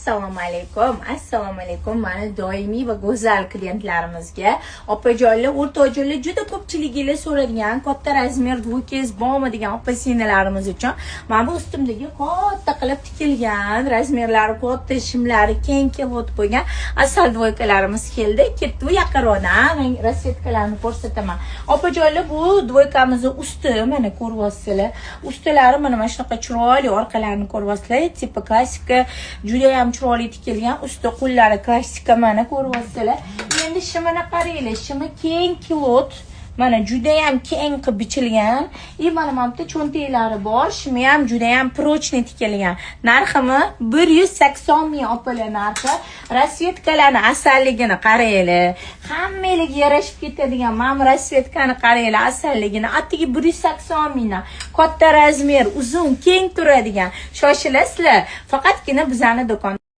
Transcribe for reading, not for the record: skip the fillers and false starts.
Assalomu alaykum. Mana doimiy va go'zal klientlarimizga opajonlar, o'rtoqjonlar juda ko'pchiligilar so'radigan katta razmer dvoykez bormi degan opa-singillarimiz uchun mana bu ustimdagi katta qilib tikilgan, razmerlari katta, shimlari keng kelib bo'lgan asal dvoykalarimiz keldi. Ketdi bu yaqinroqdan rasvetkalarni ko'rsataman. Opajonlar, bu dvoykamizning usti mana ko'ryapsizlar. Ustilari mana shunaqa chiroyli, orqalarini ko'ryapsizlar. Tipi klassika, juda ham chiroyli tikilgan, usti qo'llari klassika mana ko'ryapsizlar. Endi shimini qaranglar, shimi keng kilot, mana juda ham keng qilib bichilgan. Mana bu cho'ntaklari bor, shimi ham juda ham prochniy tikilgan. Narximi 180 ming opalar narxi. Rasvetkalarni asalligini qaranglar. Hammaga yarashib ketadigan mana bu rasvetkani qaranglar, asalligini. Atigi 180 mingdan. Katta razmer, uzun, keng turadigan. Shoshilasizlar. Faqatgina bizning do'kon